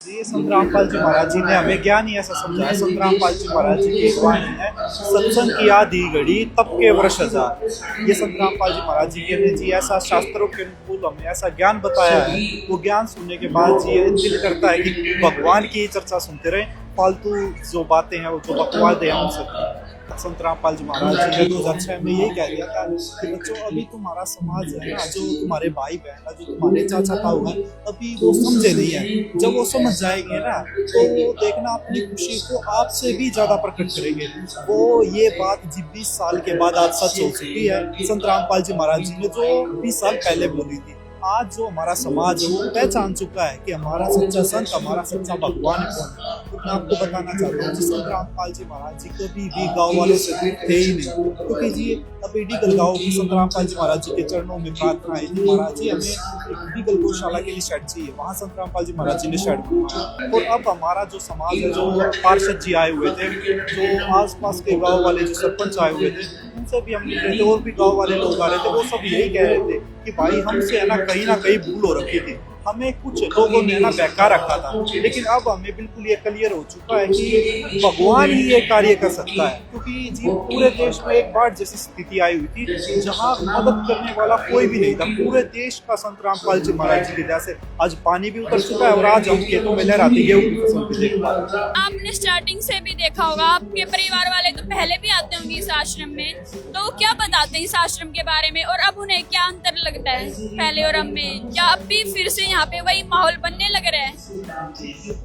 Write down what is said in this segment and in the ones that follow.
जी संत रामपाल जी महाराज जी ने हमें ज्ञान ही ऐसा समझाया। संत रामपाल जी महाराज जी की एक वाणी है, सत्संग किया दी घड़ी तब के वर्ष हजार। ये संत रामपाल जी महाराज जी ने जी ऐसा शास्त्रों के अनुकूल हमें ऐसा ज्ञान बताया है। वो ज्ञान सुनने के बाद जी दिल करता है कि भगवान की चर्चा सुनते रहे, फालतू जो बातें हैं वो जो बकवाद है उनसे। संत रामपाल जी महाराज जी ने 2006 में यही कह दिया था कि बच्चों अभी तुम्हारा समाज है ना, जो तुम्हारे भाई बहन है, जो तुम्हारे चाचा ताऊ है, अभी वो समझे नहीं है। जब वो समझ जाएंगे ना तो वो देखना अपनी खुशी को आपसे भी ज्यादा प्रकट करेंगे। वो ये बात जी 20 साल के बाद आज सच हो चुकी है। संत रामपाल जी महाराज जी ने जो 20 साल पहले बोली थी, आज जो हमारा समाज है वो पहचान चुका है कि हमारा सच्चा संत, हमारा सच्चा भगवान कौन है। तो मैं आपको बताना चाहता हूँ, संत रामपाल जी महाराज जी कभी भी गाँव वालों से दूर थे ही नहीं, क्योंकि जी अभी डीगल गाँव की संत रामपाल जी महाराज जी के चरणों में प्रार्थना है कि महाराज जी हमें एक डीगल गौशाला के लिए शेड चाहिए। वहाँ संत रामपाल जी महाराज जी ने शेड बनवाया। और अब हमारा जो समाज है, जो पार्षद जी आए हुए थे, जो आसपास के गाँव वाले जो सरपंच आए हुए थे, उनसे भी हम मिल रहे थे और भी गाँव वाले लोग आ रहे थे, वो सब यही कह रहे थे कि भाई हमसे है ना कहीं भूल हो रखी थी, हमें कुछ लोगों ने ना बहका रखा था। लेकिन अब हमें बिल्कुल ये क्लियर हो चुका है कि भगवान ही ये कार्य कर सकता है, क्योंकि जी पूरे देश में एक बार जैसी स्थिति आई हुई थी जहाँ मदद करने वाला कोई भी नहीं था। पूरे देश का संत रामपाल जी महाराज जी के जैसे आज पानी भी उतर चुका है और आज हम खेतों में लहराती गेहूं की फसल भी देख पा रहे हैं। आपने स्टार्टिंग से भी देखा होगा, आपके परिवार वाले तो पहले भी आते होंगे इस आश्रम में, तो वो क्या बताते हैं इस आश्रम के बारे में और अब उन्हें क्या अंतर लगता है पहले और अब में? क्या अब भी फिर से यहाँ पे वही माहौल बनने लग रहा है?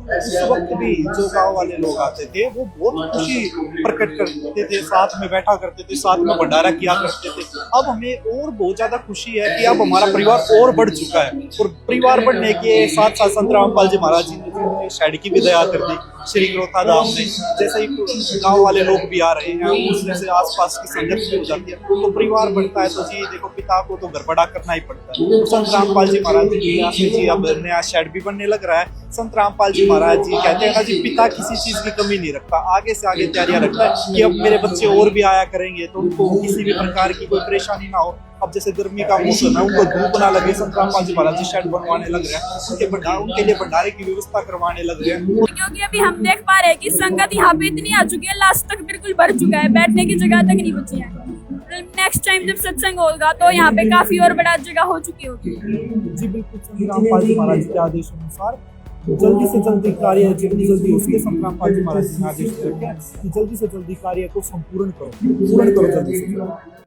उस वक्त भी जो गांव वाले लोग आते थे वो बहुत खुशी प्रकट करते थे, साथ में बैठा करते थे, साथ में भंडारा किया करते थे। अब हमें और बहुत ज्यादा खुशी है कि अब हमारा परिवार और बढ़ चुका है। और परिवार बढ़ने के साथ साथ संत रामपाल जी महाराज जी ने शेड की भी दया कर दी श्री ग्रोथा धाम में। जैसे ही गाँव वाले लोग भी आ रहे हैं, उससे आसपास की संगत भी हो जाती है, तो परिवार बढ़ता है। तो जी देखो, पिता को तो घर बड़ा करना ही पड़ता है। संत रामपाल जी महाराज जी अब नया शेड भी बनने लग रहा है। संत रामपाल जी महाराज जी कहते हैं ना जी, पिता किसी चीज की कमी नहीं रखता, आगे से आगे तैयारियां रखता है कि अब मेरे बच्चे और भी आया करेंगे तो उनको किसी भी प्रकार की कोई परेशानी ना हो। अब जैसे गर्मी का मौसम है, उनको धूप ना लगे, संत रामपाल जी महाराज जी शेड बनवाने लग रहे हैं, उनके लिए भंडारे की व्यवस्था करवाने लग रहे हैं। क्योंकि अभी हम देख पा रहे हैं कि संगत यहाँ पे इतनी आ चुकी है, लास्ट तक बिल्कुल भर चुका है, बैठने की जगह तक नहीं बची है। नेक्स्ट टाइम जब सत्संग होगा तो यहाँ पे काफी और बड़ा जगह हो चुकी होगी। जी बिल्कुल, संत रामपाल जी महाराज जी के आदेश अनुसार जल्दी से जल्दी कार्य, जितनी जल्दी उसके संत रामपाल जी महाराज जी ने आदेश दिया कि जल्दी से जल्दी कार्य को संपूर्ण करो, पूर्ण करो जल्दी से।